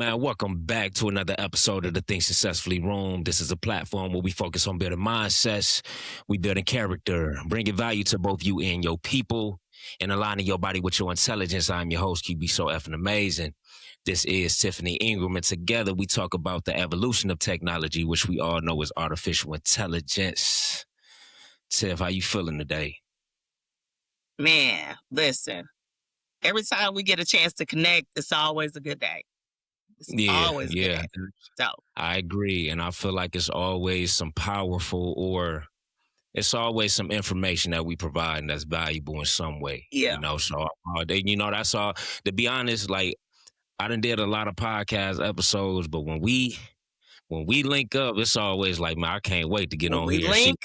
Man, welcome back to another episode of the Think Successfully Room. This is a platform where we focus on building mindsets, we building character, bringing value to both you and your people, and aligning your body with your intelligence. I'm your host, QB So Effing Amazing. This is Tiffany Ingram, and together we talk about the evolution of technology, which we all know is artificial intelligence. Tiff, how you feeling today? Man, listen, every time we get a chance to connect, it's always a good day. It's always a good Yeah, day. So, I agree. And I feel like it's always some powerful or it's always some information that we provide and that's valuable in some way, yeah. So, that's all. To be honest, like I done did a lot of podcast episodes, but when we link up, it's always like, man, I can't wait to get When on we here and see. link,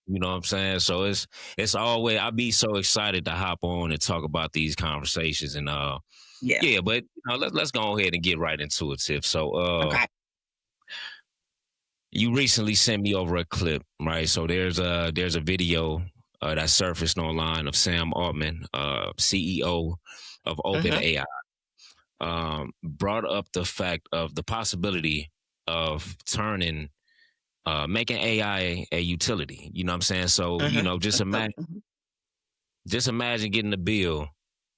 You know what I'm saying? So it's always I be so excited to hop on and talk about these conversations and yeah. but let's go ahead and get right into it, Tiff. So Okay. you recently sent me over a clip, right? So there's a video that surfaced online of Sam Altman, CEO of Mm-hmm. OpenAI, brought up the fact of the possibility of making AI a utility. You know what I'm saying? So Mm-hmm. just imagine getting a bill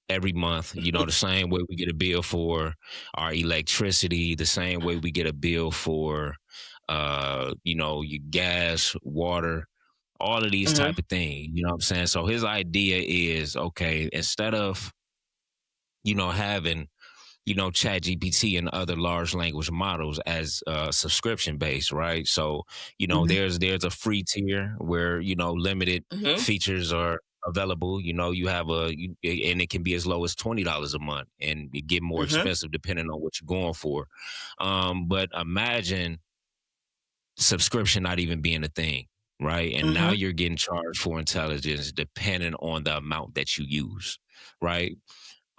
every month, the same way we get a bill for our electricity, the same way we get a bill for your gas, water, all of these Mm-hmm. type of things. You know what I'm saying? So his idea is, okay, instead of, having, Chat GPT and other large language models as subscription based, right? So, Mm-hmm. there's a free tier where, limited Mm-hmm. features are available. You have and it can be as low as $20 a month, and it get more Mm-hmm. expensive depending on what you're going for. But imagine subscription not even being a thing, right? And now Mm-hmm. you're getting charged for intelligence depending on the amount that you use, right?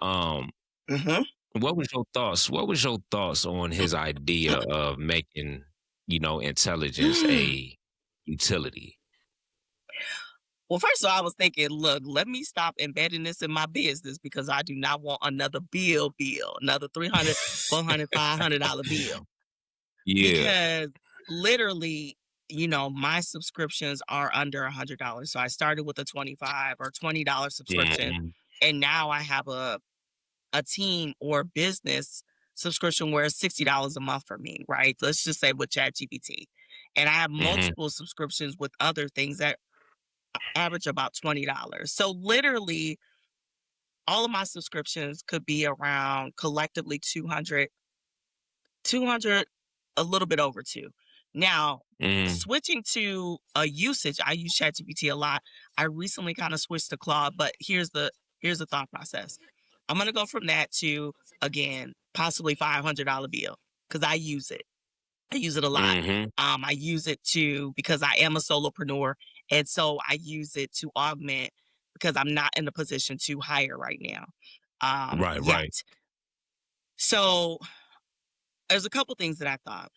Um, Mm-hmm. what was your thoughts? What was your thoughts on his idea of making, intelligence a utility? Well, first of all, I was thinking, look, let me stop embedding this in my business because I do not want another bill, another $300, $400, $500 bill. Yeah. Because literally, my subscriptions are under $100. So I started with a $25 or $20 subscription, Mhm. and now I have a team or business subscription where it's $60 a month for me, right? Let's just say with ChatGPT. And I have Mhm. multiple subscriptions with other things that average about $20. So literally all of my subscriptions could be around collectively 200, a little bit over 2. Now, Mhm. switching to a usage, I use ChatGPT a lot. I recently kind of switched to Claude, but here's the thought process. I'm gonna go from that to, again, possibly $500 bill because I use it. I use it a lot. Mhm. I use it to because I am a solopreneur, and so I use it to augment because I'm not in a position to hire right now, Right. Right. yet. So there's a couple things that I thought.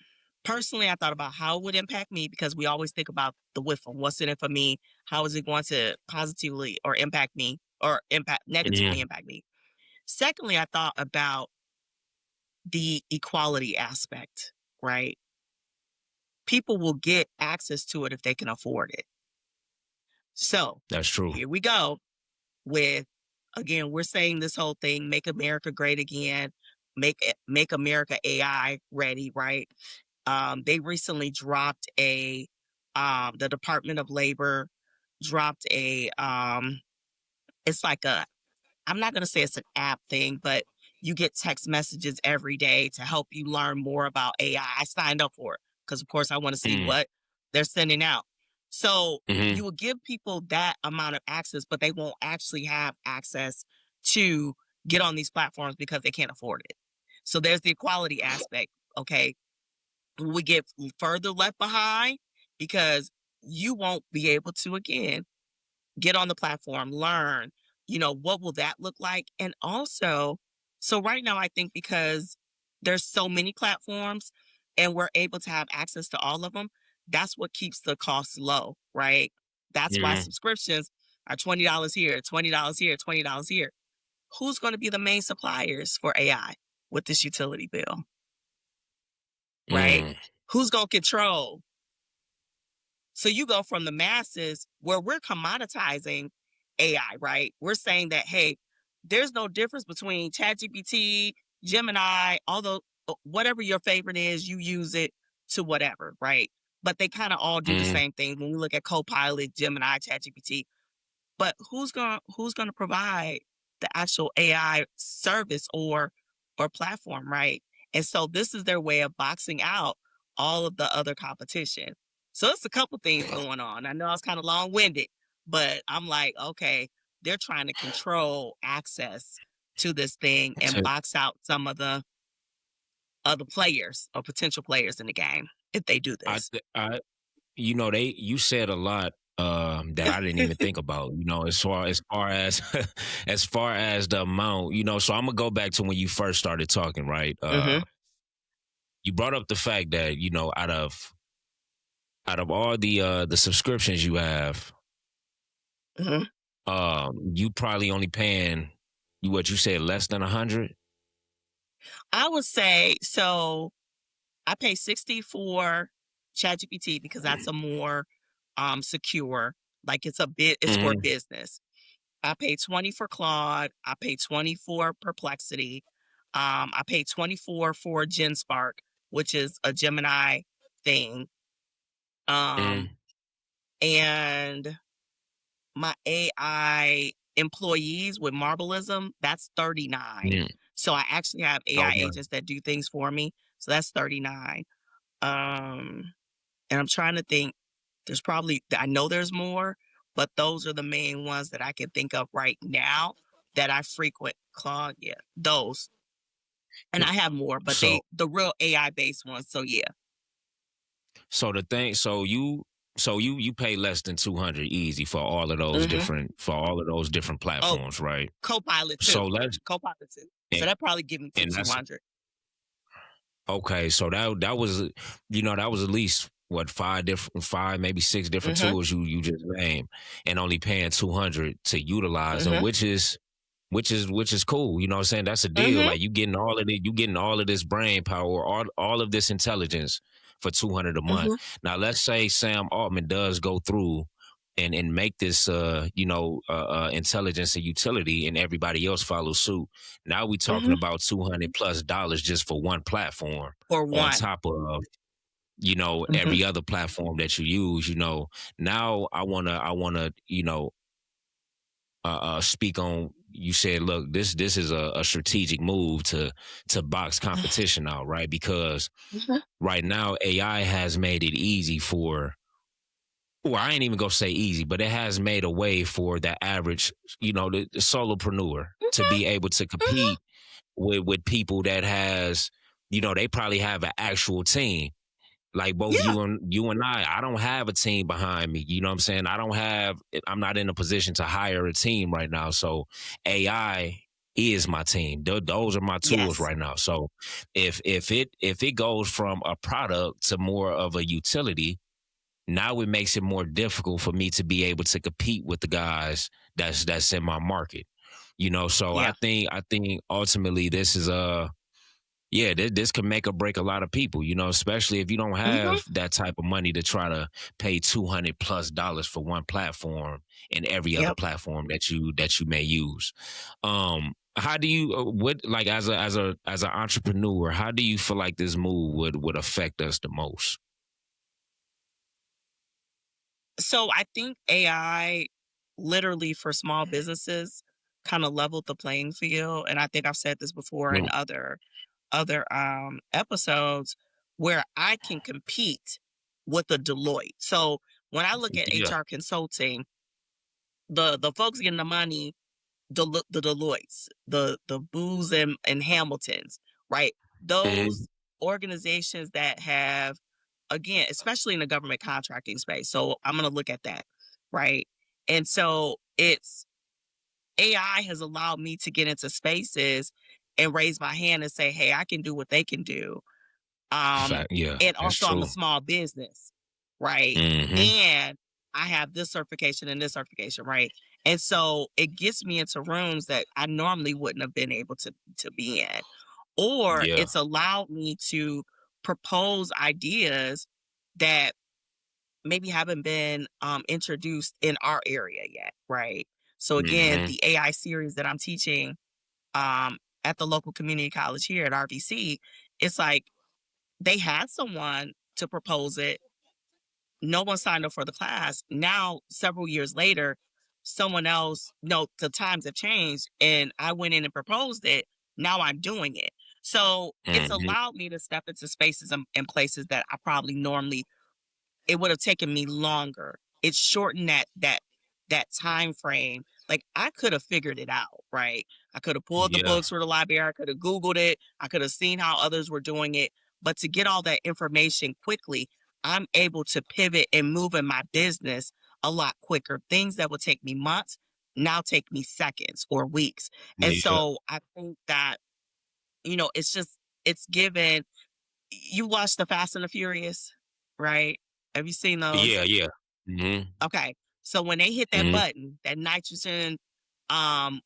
Personally, I thought about how it would impact me because we always think about the with them. What's in it for me? How is it going to positively or impact me or negatively Mhm. impact me? Secondly, I thought about the equality aspect, right? People will get access to it if they can afford it. So That's true. here we go with, again, we're saying this whole thing, make America great again, make America AI ready, right? They recently dropped the Department of Labor dropped it's like I'm not going to say it's an app thing, but you get text messages every day to help you learn more about AI. I signed up for it because, of course, I want to see Mhm. what they're sending out. So Mhm. you will give people that amount of access, but they won't actually have access to get on these platforms because they can't afford it. So there's the equality aspect. Okay, we get further left behind because you won't be able to, again, get on the platform, learn, what will that look like? And also, so right now, I think because there's so many platforms and we're able to have access to all of them, that's what keeps the costs low, right? That's why Mhm. subscriptions are $20 here, $20 here, $20 here. Who's going to be the main suppliers for AI with this utility bill? right? Mm. Who's going to control? So you go from the masses where we're commoditizing AI, right? We're saying that, hey, there's no difference between ChatGPT, Gemini, although whatever your favorite is, you use it to whatever, right? But they kind of all do the Mm. same thing when we look at Copilot, Gemini, ChatGPT. But who's gonna provide the actual AI service or platform, right? And so this is their way of boxing out all of the other competition. So it's a couple things going on. I know I was kind of long-winded, but I'm like, okay, they're trying to control access to this thing and To, box out some of the other players or potential players in the game if they do I, this. I, you said a lot that I didn't even think about. As far as as far as the amount. So I'm gonna go back to when you first started talking. Right. Mm-hmm. You brought up the fact that out of all the subscriptions you have, Mm-hmm. you probably only paying what you said less than 100. I would say so. I pay 60 for ChatGPT because that's a more secure, like it's for Mm-hmm. business. I pay 20 for Claude. I pay 20 for Perplexity. I pay 24 for GenSpark, which is a Gemini thing. Um, Mm. and my AI employees with Marbleism, that's 39. Mm. So I actually have AI Okay. agents that do things for me. So that's 39. Um, and I'm trying to think, I know there's more, but those are the main ones that I can think of right now that I frequent. Claude, yeah, those. And I have more, but So the real AI based ones. So yeah. so the thing so you pay less than 200 easy Hmm. for all of those different Oh, platforms, right? Copilot So too. let's Copilot too. So and, that probably give me to and that's 200. okay. So that was that was at least what five maybe six different Mm-hmm. tools you just named, and only paying 200 to utilize them, Mm-hmm. which is cool. You know what I'm saying? That's a deal. Mm-hmm. Like you getting all of this brain power, all of this intelligence for 200 a month. Mm-hmm. Now let's say Sam Altman does go through and make this intelligence a utility, and everybody else follows suit. Now we talking Mm-hmm. about $200+ just for one platform, For on one. top of Mm-hmm. every other platform that you use. Now I wanna speak on. You said, look, this is a strategic move to box competition out, right? Because Mm-hmm. right now AI has made it easy for, well, I ain't even gonna say easy, but it has made a way for the average, the solopreneur to be able to Mm-hmm. compete with people that has, they probably have an actual team. Like both Yeah. you and I don't have a team behind me. You know what I'm saying? I'm not in a position to hire a team right now. So AI is my team. Those are my tools Yes. right now. So if it goes from a product to more of a utility, now it makes it more difficult for me to be able to compete with the guys that's in my market. So I Yeah. think I think ultimately this is yeah, this can make or break a lot of people, especially if you don't Mm-hmm. have that type of money to try to pay $200+ for one platform and every other Yep. platform that you may use. How do you what like as an entrepreneur, how do you feel like this move would affect us the most? So I think AI literally for small businesses kind of leveled the playing field. And I think I've said this before in Mm. other episodes where I can compete with the Deloitte. So when I look at Yeah. HR consulting, the folks getting the money, the Deloittes, the Booz and Hamiltons, right? Mhm. Those organizations that have, again, especially in the government contracting space. So I'm going to look at that, right? And so it's AI has allowed me to get into spaces and raise my hand and say, hey, I can do what they can do. Um, Fact, yeah, and that's also I'm a true. small business, right? Hmm. And I have this certification and this certification, right? And so it gets me into rooms that I normally wouldn't have been able to be in. Or Yeah. it's allowed me to propose ideas that maybe haven't been introduced in our area yet, right? So again, Mm-hmm. the AI series that I'm teaching at the local community college here at RVC, it's like they had someone to propose it. No one signed up for the class. Now, several years later, someone else, no, the times have changed and I went in and proposed it. Now I'm doing it. So it's Mm-hmm. allowed me to step into spaces and places that I probably normally it would have taken me longer. It shortened that time frame. Like I could have figured it out, right? I could have pulled the Yeah. books for the library, I could have Googled it, I could have seen how others were doing it. But to get all that information quickly, I'm able to pivot and move in my business a lot quicker. Things that would take me months now take me seconds or weeks. And Yeah. so I think that, it's just it's given you watch the Fast and the Furious, right? Have you seen those? Yeah. Yeah. Mm-hmm. Okay. So when they hit that Mm-hmm. button, that nitrogen,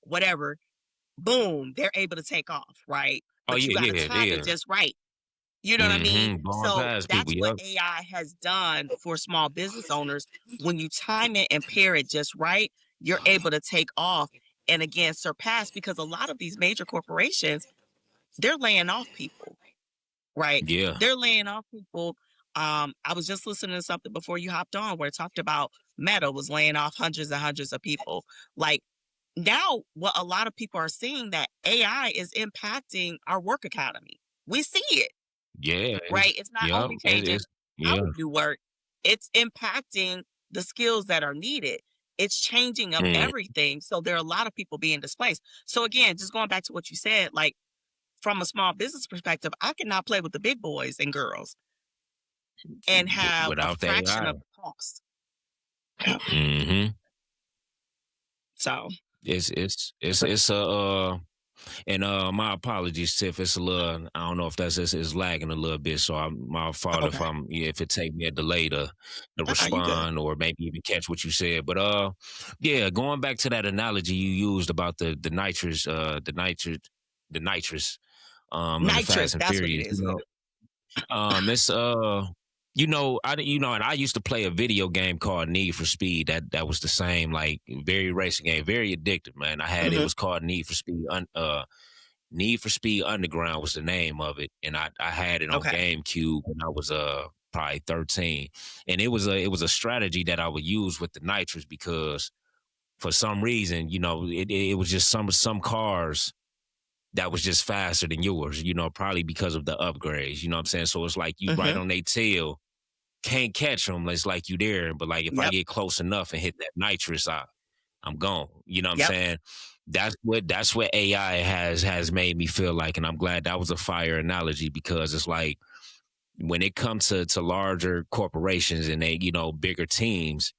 whatever, boom, they're able to take off, right? Oh But you yeah, got to yeah, time it yeah. just right. You know what I mean? Mm-hmm. Blowing So past people. that's what Yep. AI has done for small business owners. When you time it and pair it just right, you're able to take off and again surpass because a lot of these major corporations, they're laying off people. Right. Yeah. They're laying off people. I was just listening to something before you hopped on where it talked about Meta was laying off hundreds and hundreds of people. Like now, what a lot of people are seeing that AI is impacting our work economy. We see it, Yeah. right? It's not Yep. only changing how Yeah. we do work, it's impacting the skills that are needed. It's changing up Mm. everything. So there are a lot of people being displaced. So again, just going back to what you said, like from a small business perspective, I cannot play with the big boys and girls and have a Without the fraction AI. of the cost. Mm-hmm. So, It's a and my apologies, Tiff. It's a little. I don't know if that's it's lagging a little bit. So my fault if okay. if it take me a delay to You good. respond or maybe even catch what you said. But yeah, going back to that analogy you used about the nitrous and the Fast Nitrous, and that's what it Furious. is. It's and I used to play a video game called Need for Speed. That was the same, like very racing game, very addictive, man. It Mhm. was called Need for Speed Underground was the name of it, and I had it on Okay. GameCube when I was probably 13, and it was a strategy that I would use with the nitrous because for some reason, it was just some cars that was just faster than yours, probably because of the upgrades, you know what I'm saying? So it's like you right Mhm. on their tail, can't catch them. It's like you there, but like if I Yep. get close enough and hit that nitrous, I'm gone. You know what I'm Yep. saying? That's what AI has made me feel like, and I'm glad that was a fire analogy because it's like when it comes to larger corporations and they bigger teams,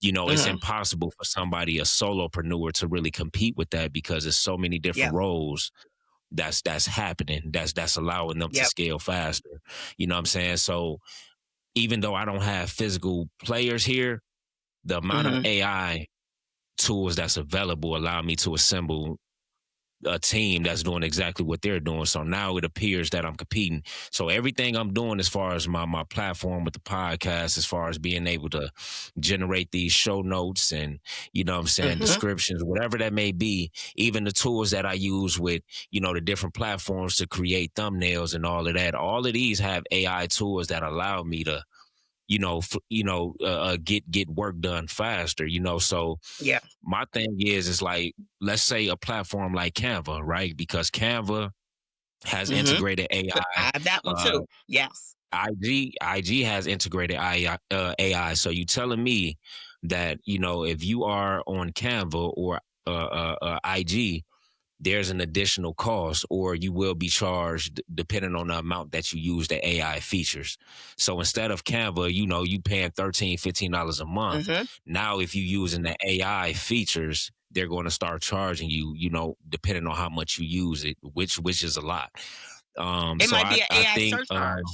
it's Mhm. impossible for somebody a solopreneur to really compete with that because there's so many different Yep. roles that's happening that's allowing them to Yep. scale faster. You know what I'm saying? So even though I don't have physical players here, the amount of Mhm. AI tools that's available allow me to assemble a team that's doing exactly what they're doing. So now it appears that I'm competing. So everything I'm doing as far as my platform with the podcast, as far as being able to generate these show notes and, what I'm saying, Mhm. descriptions, whatever that may be, even the tools that I use with, the different platforms to create thumbnails and all of these have AI tools that allow me to, get work done faster, so Yeah. my thing is like, let's say a platform like Canva, right? Because Canva has Mhm. integrated AI. I have that one Uh, too. Yes. IG has integrated AI. So you telling me that if you are on Canva or IG, there's an additional cost or you will be charged depending on the amount that you use the AI features. So instead of Canva, you paying $13-15 a month. Mhm. Now, if you using the AI features, they're going to start charging you, depending on how much you use it, which is a lot. It So might I, be an I AI think, surcharge.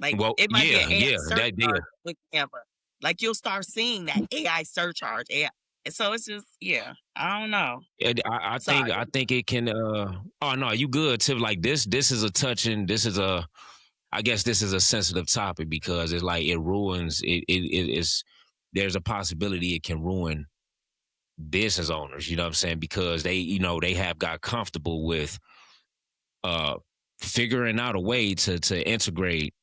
Like well, it might be an yeah, AI yeah, surcharge with Canva. Like you'll start seeing that AI surcharge. AI. So it's just, yeah, I don't know. I Sorry. think it can. Oh no, you good, Tiff? Like this is a touching. This is a. I guess this is a sensitive topic because it's like it ruins. It is. There's a possibility it can ruin business owners. You know what I'm saying? Because they have got comfortable with uh figuring out a way to integrate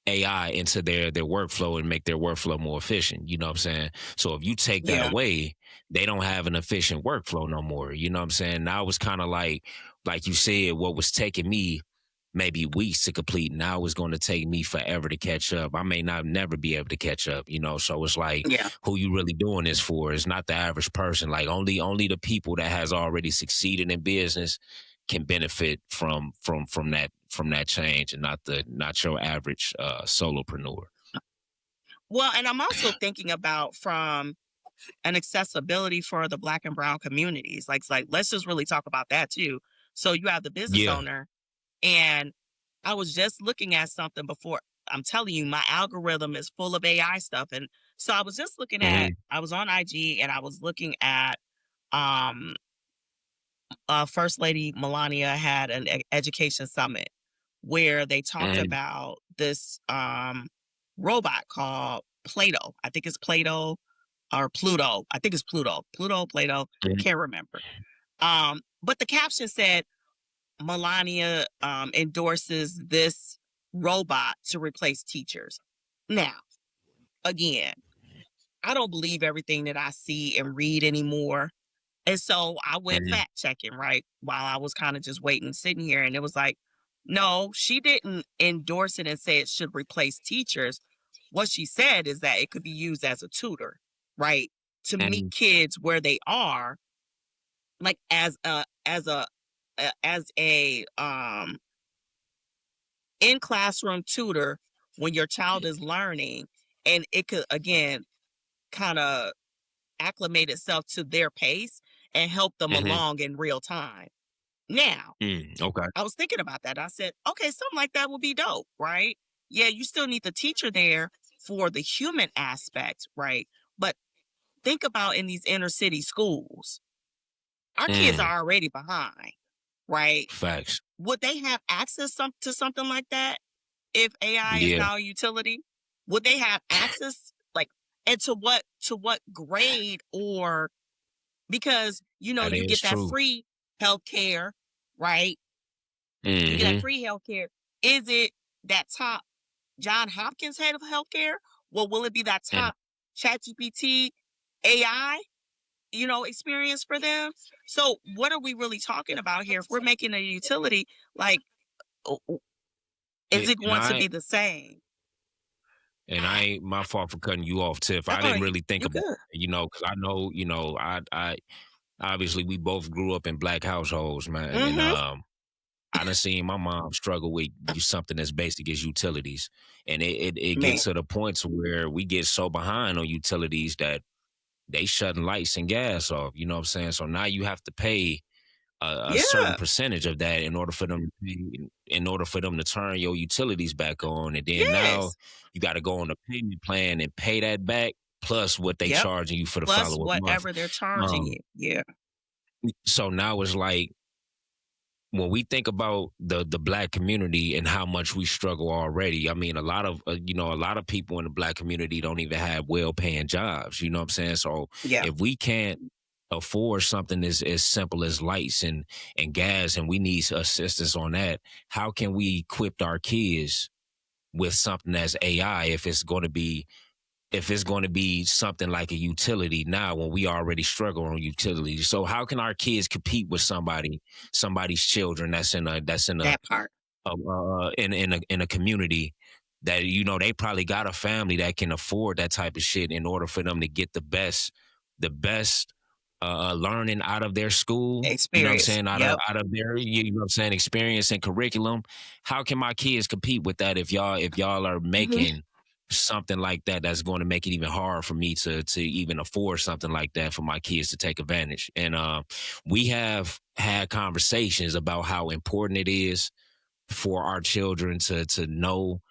AI into their workflow and make their workflow more efficient. You know what I'm saying? So if you take that Yeah, away, they don't have an efficient workflow no more. You know what I'm saying? Now it's kind of like you said, what was taking me maybe weeks to complete, now it's going to take me forever to catch up. I may not never be able to catch up, so it's like yeah. who you really doing this for is not the average person. Like only the people that has already succeeded in business can benefit from that change, and not your average solopreneur. Well, and I'm also thinking about from an accessibility for the Black and brown communities. Like, it's like, let's just really talk about that too. So you have the business Yeah. owner, and I was just looking at something before. I'm telling you, my algorithm is full of AI stuff. And so I was just looking at, Hmm. I was on IG and I was looking at, um, First Lady Melania had an education summit where they talked Hmm. about this robot called Plato. I think it's Plato or Pluto. I think it's Pluto. Pluto, Plato, can't remember. But the caption said Melania endorses this robot to replace teachers. Now, again, I don't believe everything that I see and read anymore. And so I went Hmm. fact checking, right? While I was kind of just waiting, sitting here. And it was like, no, she didn't endorse it and say it should replace teachers. What she said is that it could be used as a tutor, right? To meet Hmm. kids where they are, like as a in classroom tutor when your child is learning, and it could again kind of acclimate itself to their pace and help them Hmm. along in real time. Now, Okay. I was thinking about that. I said, okay, something like that would be dope, right? Yeah, you still need the teacher there for the human aspect, right? But think about in these inner city schools, our kids Mm. are already behind, right? Facts. Would they have access to something like that if AI is Yeah, now a utility? Would they have access, like, and to what grade? Or because that you is get that true. free healthcare, right? You get that Hmm. free healthcare. Is it that top John Hopkins head of healthcare? Well, will it be that And top ChatGPT AI, experience for them? So what are we really talking about here? If we're making a utility, like, is yeah, it and going to I be the same? and I ain't my fault for cutting you off, Tiff. I Oh, didn't really think you about good. it, because I know, I obviously we both grew up in black households, man, and Mm-hmm. I done seen my mom struggle with something as basic as utilities, and it Man. gets to the point to where we get so behind on utilities that they shutting lights and gas off. You know what I'm saying? So now you have to pay a certain Yeah. percentage of that in order for them to turn your utilities back on, and then now Yes. you got to go on a payment plan and pay that back plus what they Yep. charging you for the Plus follow up month. whatever they're charging Um, you. Yeah. so now it's like when we think about the black community and how much we struggle already. I mean, a lot of people in the black community don't even have well paying jobs. You know what I'm saying? So Yeah. if we can't afford something as simple as lights and gas, and we need assistance on that, how can we equip our kids with something that's AI if it's going to be something like a utility now when we already struggle on utilities? So how can our kids compete with somebody's children That part. in a community that they probably got a family that can afford that type of shit in order for them to get the best learning out of their school, you know what I'm Experience. saying, out of Yep. out of their you know what I'm saying experience and curriculum. How can my kids compete with that if y'all are Mhm. making something like that that's going to make it even hard for me to even afford something like that for my kids to take advantage? And we have had conversations about how important it is for our children to know,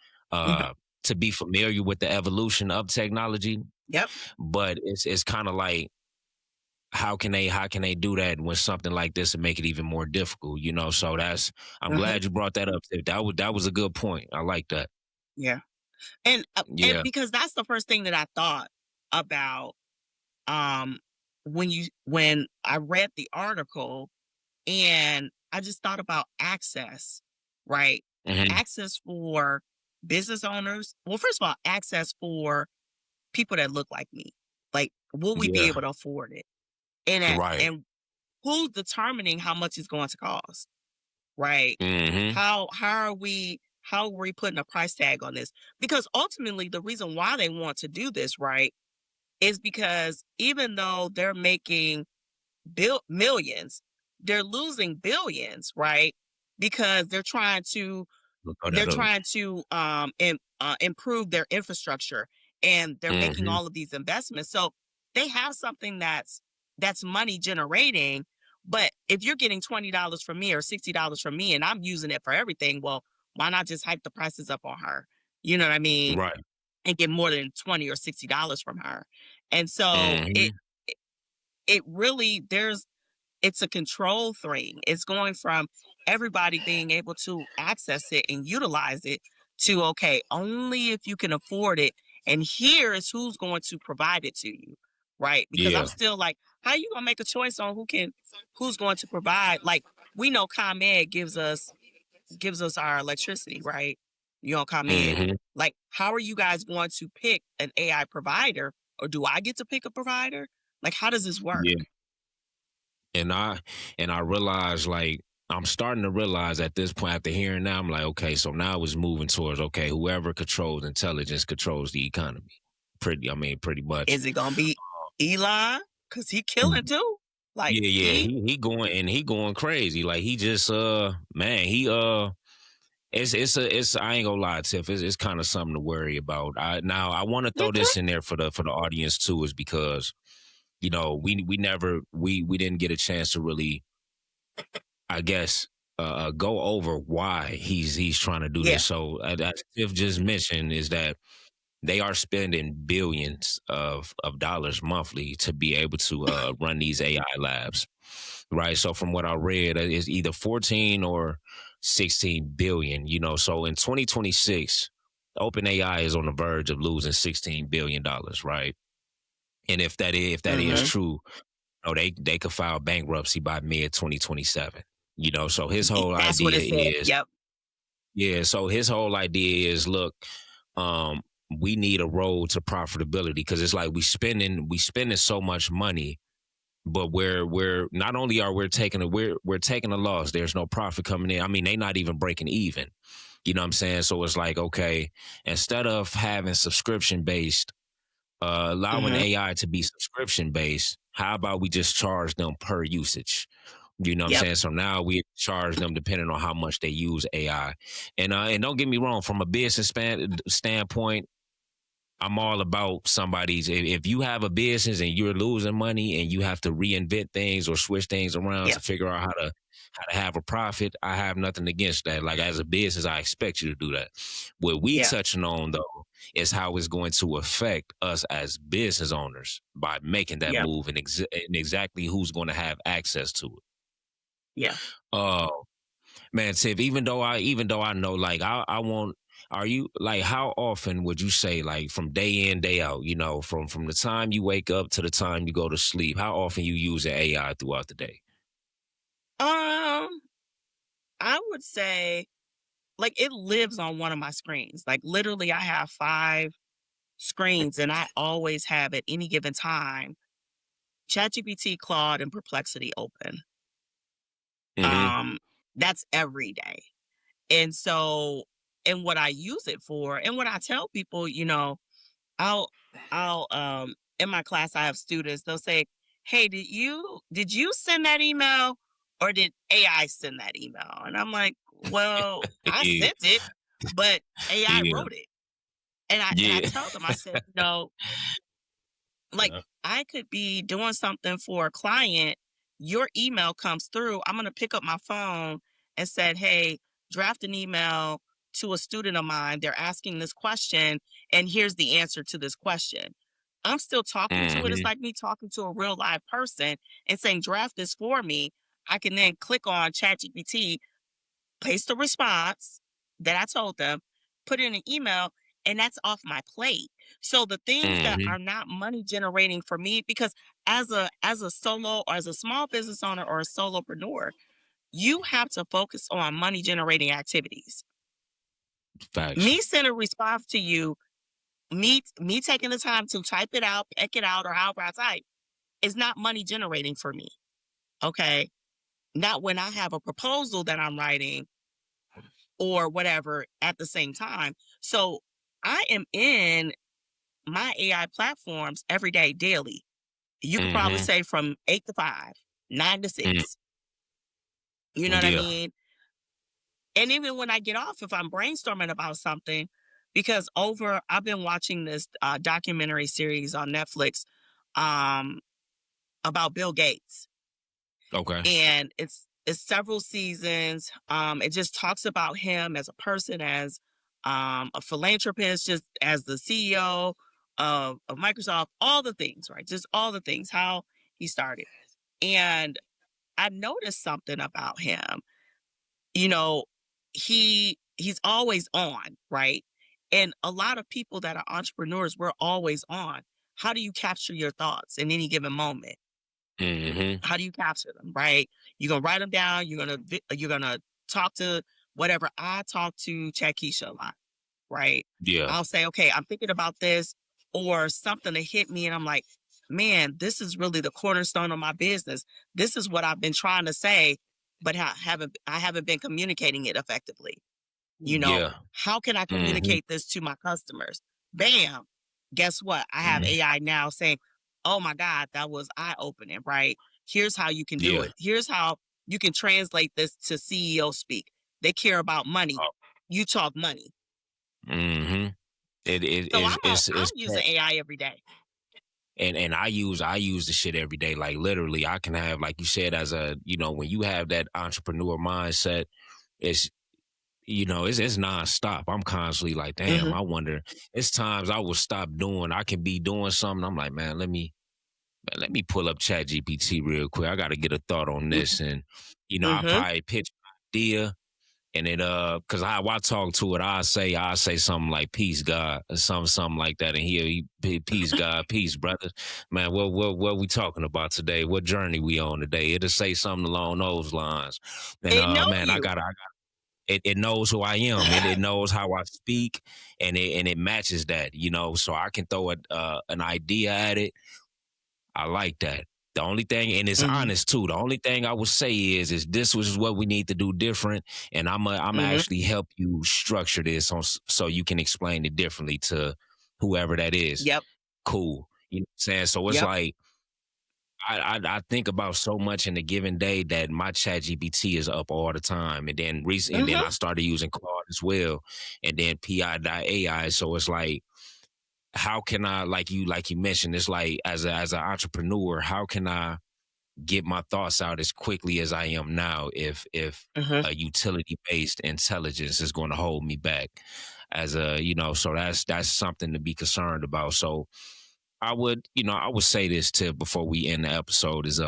Mhm. to be familiar with the evolution of technology. Yep. But it's kind of like, how can they do that when something like this would make it even more difficult, you know? So I'm Hmm. glad you brought that up. That was a good point. I like that. Yeah. And Yeah. because that's the first thing that I thought about, um, when I read the article, and I just thought about access, right? Hmm. Access for business owners. Well, first of all, access for people that look like me. Like, will we be Yeah. able to afford it? Right. And who's determining how much it's going to cost, right? Hmm. How are we putting a price tag on this? Because ultimately, the reason why they want to do this, right, is because even though they're making millions, they're losing billions, right? Because Look they're that up. trying to improve their infrastructure, and they're making Hmm. all of these investments. So they have something that's money generating. But if you're getting $20 from me or $60 from me, and I'm using it for everything, well, why not just hike the prices up on her? You know what I mean? Right. And get more than $20 or $60 from her. And so Hmm. it really it's a control thing. It's going from everybody being able to access it and utilize it to, okay, only if you can afford it. And here is who's going to provide it to you. Right. Because I'm Yeah. still like, how you gonna make a choice on who's going to provide? Like, we know ComEd gives us our electricity, right? You on ComEd. Hmm. Like, how are you guys going to pick an AI provider? Or do I get to pick a provider? Like, how does this work? Yeah. And I realize, like, I'm starting to realize at this point after hearing that, I'm like, okay, so now it's moving towards, okay, whoever controls intelligence controls the economy. Pretty much. Is it gonna be Elon? Cause he killing too. Like, Yeah, yeah. He going crazy. Like, he just man, he it's I ain't gonna lie, Tiff. It's kind of something to worry about. I want to throw okay, this in there for the audience too, is because, we never we didn't get a chance to really, I guess, go over why he's trying to do yeah, this. So, as Tiff just mentioned, is that they are spending billions of dollars monthly to be able to run these AI labs, right? So, from what I read, it's either 14 or 16 billion. So in 2026, OpenAI is on the verge of losing $16 billion, right? And if that is mhm, true, they could file bankruptcy by mid 2027. So his whole that's what it said. idea is, Yep, yeah, so his whole idea is, look, um, we need a road to profitability, because it's like we spending so much money, but we're not only are we're taking a loss. There's no profit coming in. I mean, they not even breaking even. You know what I'm saying? So it's like, okay, instead of having subscription based, allowing mhm, AI to be subscription based, how about we just charge them per usage? You know what I'm yep, saying? So now we charge them depending on how much they use AI. And don't get me wrong, from a business standpoint, I'm all about somebody's. If you have a business and you're losing money and you have to reinvent things or switch things around to yep, figure out how to have a profit, I have nothing against that. Like, as a business, I expect you to do that. What we yeah, touching on though is how it's going to affect us as business owners by making that yep, move, and exactly who's going to have access to it. yeah. Uh, Man, Tiff, even though I know, like, I won't. Are you, like, how often would you say, like, from day in, day out, from the time you wake up to the time you go to sleep, how often you use the AI throughout the day? Um, I would say, like, it lives on one of my screens. Like, literally, I have 5 screens, and I always have at any given time ChatGPT, Claude, and Perplexity open. Mm-hmm. Um, that's every day. And so, and what I use it for, and what I tell people, I'll I'll in my class I have students, they'll say, "Hey, did you send that email, or did AI send that email?" And I'm like, "Well, I Yeah, sent it, but AI yeah, wrote it." And I yeah. tell them, I said, like, Yeah. I could be doing something for a client, your email comes through, I'm going to pick up my phone and said, "Hey, draft an email to a student of mine. They're asking this question, and here's the answer to this question." I'm still talking to it. It's Mhm. like me talking to a real live person and saying, draft this for me. I can then click on ChatGPT, paste the response that I told them, put in an email, and that's off my plate. So the things that Mhm. are not money generating for me, because as a solo or as a small business owner or a solopreneur, you have to focus on money generating activities. Facts. Me sending a response to you, me taking the time to type it out, pick it out, or however I type, is not money generating for me. Okay. Not when I have a proposal that I'm writing or whatever at the same time. So I am in my AI platforms every day, daily. You could probably Mhm. say from 8 to 5, 9 to 6. You know what I Yeah. mean? And even when I get off, if I'm brainstorming about something, because I've been watching this documentary series on Netflix um, about Bill Gates, Okay. and it's several seasons. It just talks about him as a person, as a philanthropist, just as the CEO of Microsoft, all the things, right? Just all the things, how he started. And I noticed something about him. You know, he's always on, right? And a lot of people that are entrepreneurs, we're always on. How do you capture your thoughts in any given moment? Mhm. How do you capture them, right? You're gonna write them down. You're gonna talk to whatever. I talk to Chakisha a lot, right? Yeah. I'll say, okay, I'm thinking about this, or something to hit me, and I'm like, man, this is really the cornerstone of my business. This is what I've been trying to say, but I haven't been communicating it effectively. Yeah. How can I Mhm. communicate this to my customers? Bam. Guess what? I have Mhm. AI now saying, oh my God, that was eye opening, right? Here's how you can do Yeah. it. Here's how you can translate this to CEO speak. They care about money. Oh. You talk money. Mhm. It So is I'm using AI every day. and I use the shit every day. Like literally, I can have, like you said, as a, when you have that entrepreneur mindset, it's it's nonstop. I'm constantly like, damn, Hmm. I wonder. It's times I will stop doing. I can be doing something. I'm like, let me pull up Chat GPT real quick. I got to get a thought on this, and I Hmm. probably pitch an idea. And it cause how I talk to it, I say something like peace God or something like that. And peace God, peace, brothers. Man, what we talking about today? What journey we on today? It'll say something along those lines. And It know man, you. it knows who I am. It knows how I speak, and it matches that, so I can throw an idea at it. I like that. The only thing, and it's Hmm. honest too. The only thing I would say is this was what we need to do different, and I'm Hmm. actually help you structure this so you can explain it differently to whoever that is. Yep. Cool. You know what I'm saying? So it's Yep. like I think about so much in a given day that my Chat GPT is up all the time, and then and then Hmm. I started using Claude as well, and then AI. So it's like, how can I, like you mentioned, it's like as an entrepreneur, how can I get my thoughts out as quickly as I am now if Hmm. a utility based intelligence is going to hold me back as a, so that's something to be concerned about. So I would say this too before we end the episode is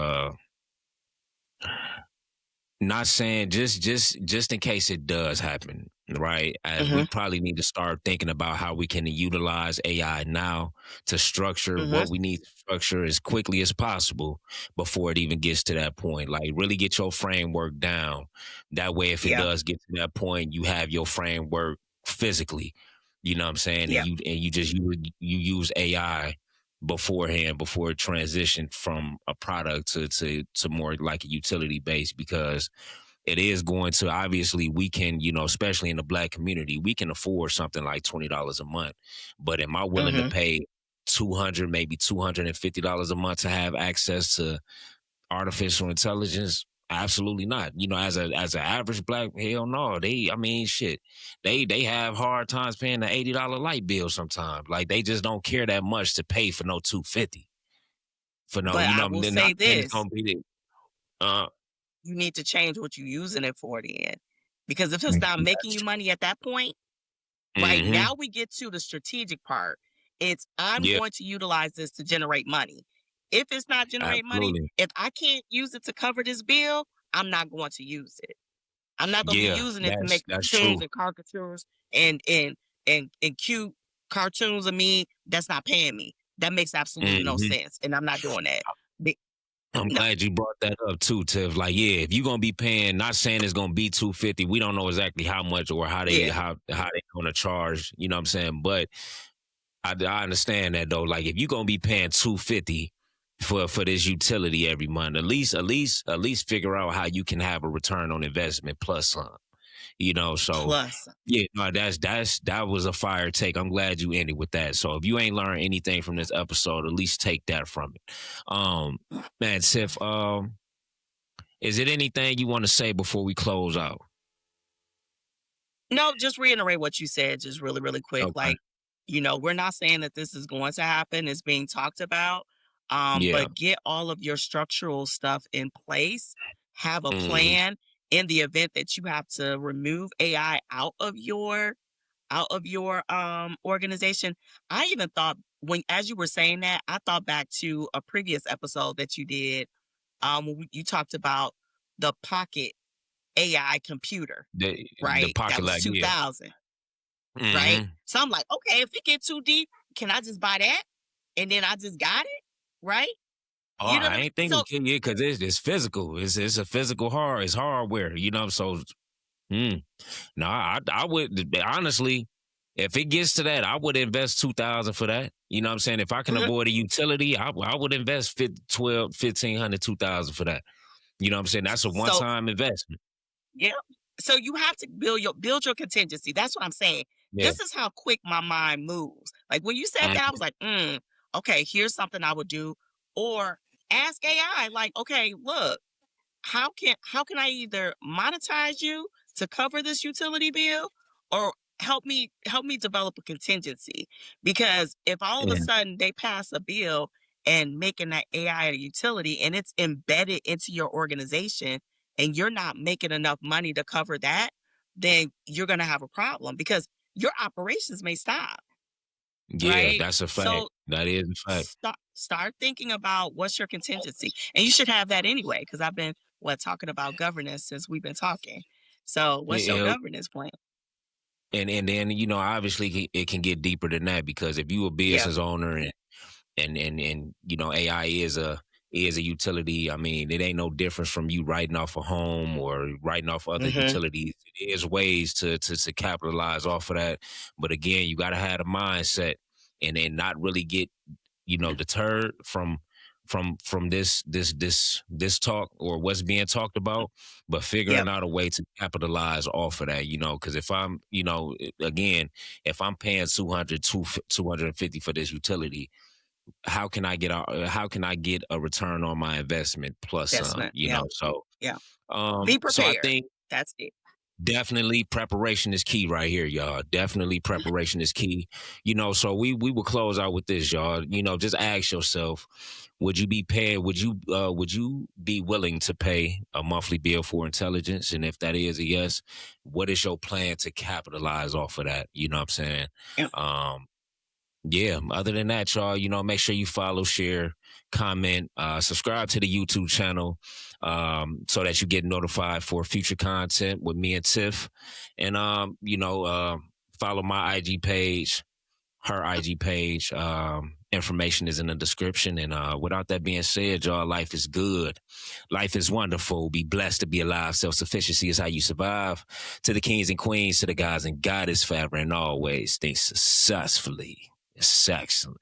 not saying, just in case it does happen, right? As we Hmm. probably need to start thinking about how we can utilize AI now to structure Hmm. what we need to structure as quickly as possible before it even gets to that point. Like really get your framework down. That way, if it Yeah. does get to that point, you have your framework physically. You know what I'm saying? And Yeah. you use AI beforehand before it transitioned from a product to more like a utility base, because it is going to, obviously we can, especially in the black community, we can afford something like $20 a month. But am I willing to Hmm. pay 200, maybe $250 a month to have access to artificial intelligence? Absolutely not. As an average black, hell no. I mean, shit. They have hard times paying the $80 light bill sometimes. Like they just don't care that much to pay for no 250 for no, But I will not say saying it's this. gonna be the uh You need to change what you're using it for then. Because if it's not making you money at that point, right mm-hmm. now we get to the strategic part. It's I'm Yeah, going to utilize this to generate money. If it's not generating money, absolutely. if I can't use it to cover this bill, I'm not going to use it. I'm not gonna be Yeah, using it to that's make that's cartoons true. and caricatures and cute cartoons of me that's not paying me. That makes absolutely no Mhm. sense, and I'm not doing that. Be- I'm no, glad you brought that up too, Tiff. Like, yeah, if you're gonna be paying, not saying it's gonna be 250, we don't know exactly how much or yeah, how they gonna charge, you know what I'm saying? But I understand that though. Like if you're gonna be paying 250 for this utility every month, at least figure out how you can have a return on investment plus some. You know, so plus, yeah, no, that was a fire take. I'm glad you ended with that. So if you ain't learned anything from this episode, at least take that from it. Man, Tiff, is it anything you want to say before we close out? no, just reiterate what you said, just really, really quick. Okay. Like, we're not saying that this is going to happen. It's being talked about, Yeah. but get all of your structural stuff in place. Have a Mm, plan in the event that you have to remove AI out of your organization. I even thought when as you were saying that, I thought back to a previous episode that you did when you talked about the pocket AI computer, the right? That pocket was like yeah. 2000, right? Mm-hmm. So I'm like, okay, if it get too deep, can I just buy that? And then I just got it, right? Oh, You know what I I mean? ain't thinking So yeah, because it's physical. It's a physical it's hardware. You know, so mm, no, I would honestly, if it gets to that, I would invest 2,000 for that. You know what I'm saying? If I can mhm. avoid a utility, I would invest 12, 1,500, 2,000 for that. You know what I'm saying? That's a one so time investment. yeah. So you have to build your contingency. That's what I'm saying. Yeah. This is how quick my mind moves. Like when you said that, I was like, okay, here's something I would do. Or ask AI, like, okay, look, how can I either monetize you to cover this utility bill or help me develop a contingency? Because if all of a Mm, sudden they pass a bill and making that AI a utility and it's embedded into your organization and you're not making enough money to cover that, then you're going to have a problem because your operations may stop, yeah, right? that's a fact. So That is a fact. start thinking about what's your contingency, and you should have that anyway because I've been talking about governance since we've been talking. So what's your Yeah, governance plan? and then obviously it can get deeper than that because if you a Yeah. business owner and AI is a utility. I mean, it ain't no difference from you writing off a home or writing off other Hmm. utilities. There's ways to capitalize off of that, but again, you got to have a mindset and then not really get deterred from this talk or what's being talked about, but figuring Yep. out a way to capitalize off of that, because if I'm, again, if I'm paying 250 for this utility, how can I get a return on my investment plus some, Investment. Yeah. so Yeah. Be so I prepared. think That's it. definitely preparation is key right here, y'all. Definitely preparation is key. So we will close out with this, y'all. Just ask yourself, would you be willing to pay a monthly bill for intelligence? And if that is a yes, what is your plan to capitalize off of that? You know what I'm saying? Yeah. Um yeah, other than that, y'all, make sure you follow, share, comment, subscribe to the YouTube channel so that you get notified for future content with me and Tiff. And, follow my IG page, her IG page. Information is in the description. And without that being said, y'all, life is good. Life is wonderful. Be blessed to be alive. Self-sufficiency is how you survive. To the kings and queens, to the guys and goddess forever and always. Think successfully. It's excellent.